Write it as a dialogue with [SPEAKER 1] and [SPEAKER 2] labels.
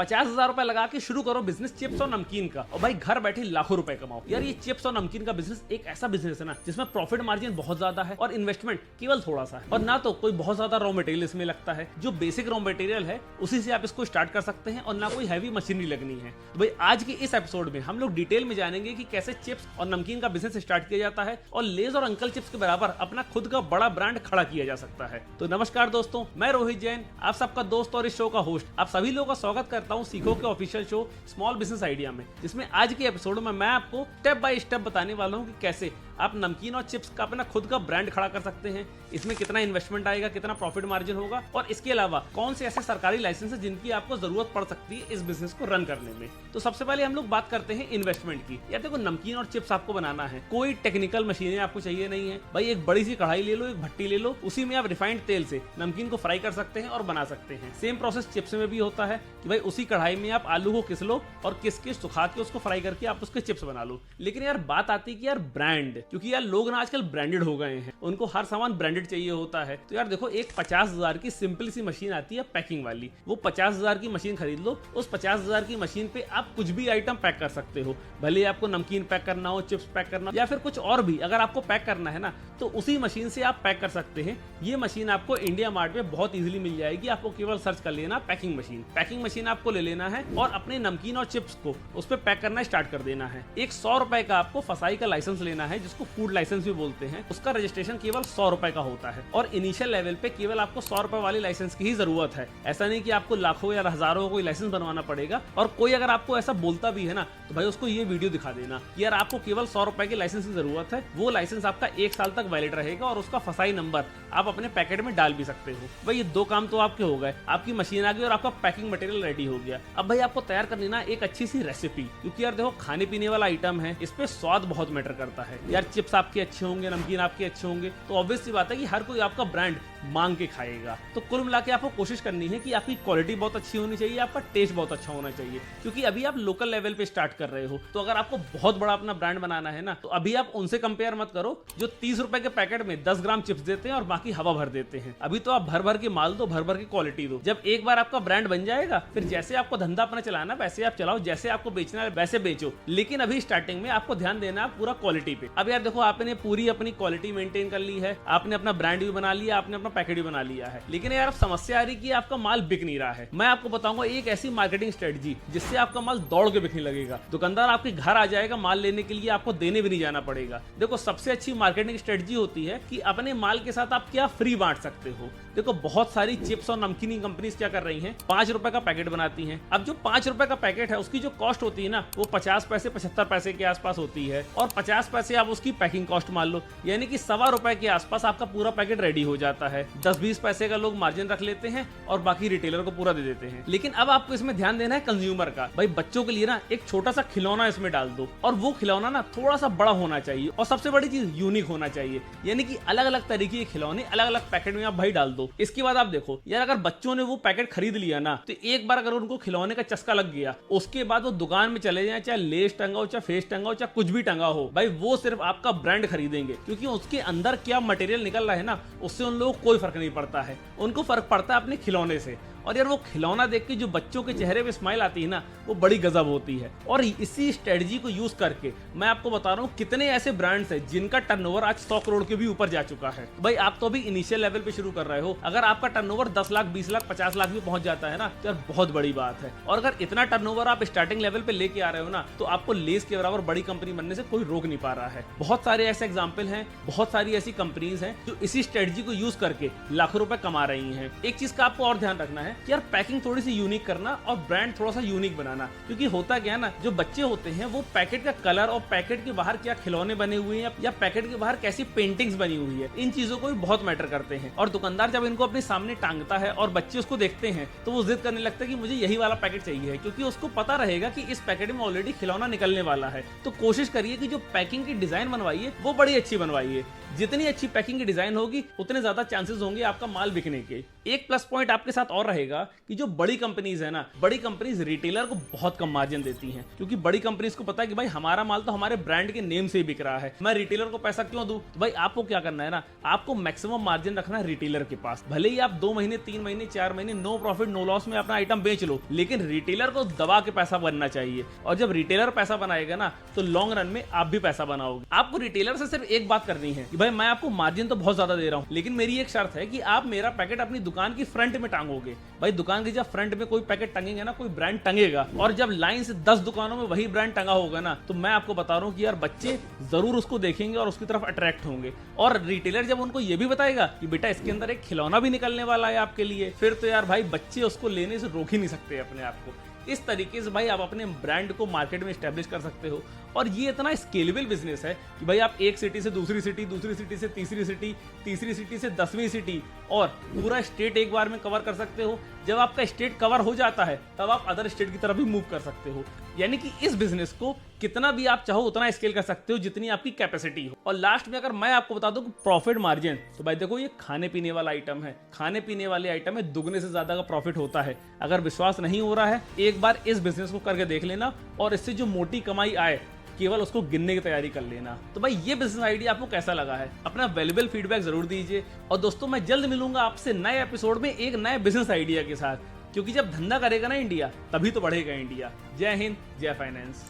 [SPEAKER 1] 50,000 रुपए लगा के शुरू करो बिजनेस चिप्स और नमकीन का, और भाई घर बैठे लाखों रुपए कमाओ। यार ये चिप्स और नमकीन का बिजनेस एक ऐसा बिजनेस है ना जिसमें प्रॉफिट मार्जिन बहुत ज्यादा है और इन्वेस्टमेंट केवल थोड़ा सा है, और ना तो कोई बहुत ज्यादा रॉ मटेरियल इसमें लगता है। जो बेसिक रॉ मटेरियल है उसी से आप इसको स्टार्ट कर सकते हैं, और ना कोई हैवी मशीनरी लगनी है। तो भाई आज के इस एपिसोड में हम लोग डिटेल में जानेंगे कि कैसे चिप्स और नमकीन का बिजनेस स्टार्ट किया जाता है और लेज और अंकल चिप्स के बराबर अपना खुद का बड़ा ब्रांड खड़ा किया जा सकता है। तो नमस्कार दोस्तों, मैं रोहित जैन, आप सबका दोस्त और इस शो का होस्ट। आप सभी लोगों का स्वागत करता हूँ सीखो के official show small business idea में, जिसमें आज के एपिसोड में मैं आपको स्टेप बाय स्टेप बताने वाला हूं कि कैसे आप नमकीन और चिप्स का अपना खुद का ब्रांड खड़ा कर सकते हैं, इसमें कितना इन्वेस्टमेंट आएगा, कितना प्रॉफिट मार्जिन होगा, और इसके अलावा कौन से ऐसे सरकारी लाइसेंस है जिनकी आपको जरूरत पड़ सकती है इस बिजनेस को रन करने में। तो सबसे पहले हम लोग बात करते हैं इन्वेस्टमेंट की। यार देखो, नमकीन और चिप्स आपको बनाना है, कोई टेक्निकल मशीनें आपको चाहिए नहीं है। भाई एक बड़ी सी कढ़ाई ले लो, एक भट्टी ले लो, उसी में आप रिफाइंड तेल से नमकीन को फ्राई कर सकते हैं और बना सकते हैं। सेम प्रोसेस चिप्स में भी होता है कि भाई उसी कढ़ाई में आप आलू को किस लो और किस के सुखा के उसको फ्राई करके आप उसके चिप्स बना लो। लेकिन यार बात आती है कि यार ब्रांड, क्योंकि यार लोग ना आजकल ब्रांडेड हो गए हैं, उनको हर सामान ब्रांडेड चाहिए होता है। तो यार देखो, एक 50,000 की सिंपल सी मशीन आती है पैकिंग वाली, वो 50,000 की मशीन खरीद लो। उस 50,000 की मशीन पे आप कुछ भी आइटम पैक कर सकते हो, भले आपको नमकीन पैक करना हो, चिप्स पैक करना हो, या फिर कुछ और भी अगर आपको पैक करना है ना, तो उसी मशीन से आप पैक कर सकते हैं। ये मशीन आपको इंडिया मार्ट में बहुत इजीली मिल जाएगी। आपको केवल सर्च कर लेना पैकिंग मशीन। पैकिंग मशीन आपको ले लेना है और अपने नमकीन और चिप्स को उस पर पैक करना स्टार्ट कर देना है। एक 100 रुपए का आपको फसाई का लाइसेंस लेना है, जिसको फूड लाइसेंस भी बोलते हैं। उसका रजिस्ट्रेशन केवल 100 रुपए का होता है, और इनिशियल लेवल पे केवल आपको 100 रुपए वाले लाइसेंस की ही जरूरत है। ऐसा नहीं कि आपको लाखों या हजारों कोई लाइसेंस बनवाना पड़ेगा। और कोई अगर आपको ऐसा बोलता भी है ना, तो भाई उसको ये वीडियो दिखा देना कि यार आपको केवल 100 रुपए के लाइसेंस की जरूरत है। वो लाइसेंस आपका 1 साल तक वैलिड रहेगा, और उसका फसाई नंबर आप अपने पैकेट में डाल भी सकते हो। भाई ये 2 काम तो आपके हो गए, आपकी मशीन आ गई और आपका पैकिंग मटेरियल रेडी हो गया। अब भाई आपको तैयार कर लेना एक अच्छी सी रेसिपी, क्योंकि यार देखो खाने पीने वाला आइटम है, इस पे स्वाद बहुत मैटर करता है। यार चिप्स आपके अच्छे होंगे, नमकीन आपके अच्छे होंगे, तो ऑब्वियस सी बात है कि हर कोई आपका ब्रांड मांग के खाएगा। तो कुल मिला के आपको कोशिश करनी है कि आपकी क्वालिटी बहुत अच्छी होनी चाहिए, आपका टेस्ट बहुत अच्छा होना चाहिए, क्योंकि अभी आप लोकल लेवल पे स्टार्ट कर रहे हो। तो अगर आपको बहुत बड़ा अपना ब्रांड बनाना है ना, तो अभी आप उनसे कंपेयर मत करो जो 30 रुपए के पैकेट में 10 ग्राम चिप्स देते हैं और बाकी हवा भर देते हैं। अभी तो आप भर भर के माल दो, भर भर की क्वालिटी दो। जब एक बार आपका ब्रांड बन जाएगा, फिर जैसे आपको धंधा अपना चलाना वैसे आप चलाओ, जैसे आपको बेचना है वैसे बेचो। लेकिन अभी स्टार्टिंग में आपको ध्यान देना है पूरा क्वालिटी पे। अब यार देखो, आपने पूरी अपनी क्वालिटी मेंटेन कर ली है, आपने अपना ब्रांड भी बना लिया, आपने अपना पैकेट भी बना लिया है, लेकिन यार अब समस्या आ रही कि आपका माल बिक नहीं रहा है। मैं आपको बताऊंगा एक ऐसी मार्केटिंग स्ट्रेटजी जिससे आपका माल दौड़ के बिकने लगेगा। दुकानदार आपके घर आ जाएगा माल लेने के लिए, आपको देने भी नहीं जाना पड़ेगा। देखो, सबसे अच्छी मार्केटिंग स्ट्रेटजी होती है कि अपने माल के साथ आप क्या फ्री बांट सकते हो। देखो, बहुत सारी चिप्स और नमकीन कंपनीज क्या कर रही हैं, 5 रुपए का पैकेट बनाती हैं। अब जो 5 रुपए का पैकेट है, उसकी जो कॉस्ट होती है ना, वो 50 पैसे 75 पैसे के आसपास होती है, और 50 पैसे आप उसकी पैकिंग कॉस्ट मान लो, यानी कि 1.25 रुपए के आसपास आपका पूरा पैकेट रेडी हो जाता है। 10-20 पैसे का लोग मार्जिन रख लेते हैं और बाकी रिटेलर को पूरा दे देते हैं। लेकिन अब आपको इसमें ध्यान देना है कंज्यूमर का। भाई बच्चों के लिए ना एक छोटा सा खिलौना इसमें डाल दो, और वो खिलौना ना थोड़ा सा बड़ा होना चाहिए, और सबसे बड़ी चीज यूनिक होना चाहिए, यानी कि अलग अलग तरीके के खिलौने अलग अलग पैकेट में आप भाई डाल दो। इसके बाद आप देखो यार, अगर बच्चों ने वो पैकेट खरीद लिया ना, तो एक बार अगर उनको खिलौने का चस्का लग गया, उसके बाद वो दुकान में चले जाए, चाहे लेस टंगा हो, चाहे फेस टंगा हो, चाहे कुछ भी टंगा हो, भाई वो सिर्फ आपका ब्रांड खरीदेंगे, क्योंकि उसके अंदर क्या मटेरियल निकल रहा है ना, उससे उन लोगों को कोई फर्क नहीं पड़ता है। उनको फर्क पड़ता है अपने खिलौने से। और यार वो खिलौना देख के जो बच्चों के चेहरे पे स्माइल आती है ना, वो बड़ी गजब होती है। और इसी स्ट्रेटजी को यूज करके मैं आपको बता रहा हूँ कितने ऐसे ब्रांड्स हैं जिनका टर्नओवर आज 100 करोड़ के भी ऊपर जा चुका है। भाई आप तो अभी इनिशियल लेवल पे शुरू कर रहे हो, अगर आपका टर्नओवर 10 लाख 20 लाख 50 लाख भी पहुंच जाता है ना, तो यार बहुत बड़ी बात है। और अगर इतना टर्नओवर आप स्टार्टिंग लेवल पे लेके आ रहे हो ना, तो आपको लेस के बराबर बड़ी कंपनी बनने से कोई रोक नहीं पा रहा है। बहुत सारे ऐसे एग्जाम्पल हैं, बहुत सारी ऐसी कंपनीज हैं जो इसी स्ट्रेटजी को यूज करके लाखों रुपए कमा रही हैं। एक चीज का आपको और ध्यान रखना है कि यार पैकिंग थोड़ी सी यूनिक करना और ब्रांड थोड़ा सा यूनिक बनाना, क्योंकि होता क्या है ना, जो बच्चे होते हैं वो पैकेट का कलर और पैकेट के बाहर क्या खिलौने बने हुए हैं या पैकेट के बाहर कैसी पेंटिंग्स बनी हुई है, इन चीजों को भी बहुत मैटर करते हैं। और दुकानदार जब इनको अपने सामने टांगता है और बच्चे उसको देखते हैं, तो वो जिद करने लगता है कि मुझे यही वाला पैकेट चाहिए, क्योंकि उसको पता रहेगा कि इस पैकेट में ऑलरेडी खिलौना निकलने वाला है। तो कोशिश करिए कि जो पैकिंग की डिजाइन बनवाइए वो बड़ी अच्छी बनवाइए। जितनी अच्छी पैकिंग की डिजाइन होगी, उतने ज्यादा चांसेस होंगे आपका माल बिकने के। एक प्लस पॉइंट आपके साथ और रहेगा लगेगा कि जो बड़ी कंपनीज है ना, बड़ी कंपनीज रिटेलर को बहुत कम मार्जिन देती हैं, क्योंकि बड़ी कंपनीज को पता है कि भाई हमारा माल तो हमारे ब्रांड के नेम से ही बिक रहा है, मैं रिटेलर को पैसा क्यों दूं। तो भाई आपको क्या करना है ना, आपको मैक्सिमम मार्जिन रखना है रिटेलर के पास। भले ही आप 2 महीने 3 महीने 4 महीने नो प्रॉफिट नो लॉस में अपना आइटम बेच लो, लेकिन रिटेलर को दबा के पैसा बनना चाहिए। और जब रिटेलर पैसा बनाएगा ना, तो लॉन्ग रन में आप भी पैसा बनाओगे। आपको रिटेलर से सिर्फ एक बात करनी है कि भाई मैं आपको मार्जिन तो बहुत ज्यादा दे रहा हूं, लेकिन मेरी एक शर्त है कि आप मेरा पैकेट अपनी दुकान की फ्रंट में टांगोगे। भाई दुकान की जब फ्रंट में कोई पैकेट टंगेंगे ना, कोई ब्रांड टंगेगा, और जब लाइन से 10 दुकानों में वही ब्रांड टंगा होगा ना, तो मैं आपको बता रहा हूं कि यार बच्चे जरूर उसको देखेंगे और उसकी तरफ अट्रैक्ट होंगे। और रिटेलर जब उनको ये भी बताएगा कि बेटा इसके अंदर एक खिलौना भी निकलने वाला है आपके लिए, फिर तो यार भाई बच्चे उसको लेने से रोक ही नहीं सकते अपने आप को। इस तरीके से भाई आप अपने ब्रांड को मार्केट में एस्टेब्लिश कर सकते हो। और ये इतना स्केलेबल बिजनेस है कि भाई आप एक सिटी से दूसरी सिटी, दूसरी सिटी से तीसरी सिटी, तीसरी सिटी से 10वीं सिटी, और पूरा स्टेट एक बार में कवर कर सकते हो। जब आपका स्टेट कवर हो जाता है, तब आप अदर स्टेट की तरफ भी मूव कर सकते हो। यानी कि इस बिजनेस को कितना भी आप चाहो उतना स्केल कर सकते हो, जितनी आपकी कैपेसिटी हो। और लास्ट में अगर मैं आपको बता दूं कि प्रॉफिट मार्जिन, तो भाई देखो ये खाने पीने वाला आइटम है, खाने पीने वाले आइटम में दुगने से ज्यादा का प्रॉफिट होता है। अगर विश्वास नहीं हो रहा है, एक बार इस बिजनेस को करके देख लेना, और इससे जो मोटी कमाई आए केवल उसको गिनने की तैयारी कर लेना। तो भाई ये बिजनेस आइडिया आपको कैसा लगा है, अपना वैल्यूएबल फीडबैक जरूर दीजिए। और दोस्तों मैं जल्द मिलूंगा आपसे नए एपिसोड में एक नए बिजनेस आइडिया के साथ, क्योंकि जब धंधा करेगा ना इंडिया, तभी तो बढ़ेगा इंडिया। जय हिंद, जय फाइनेंस।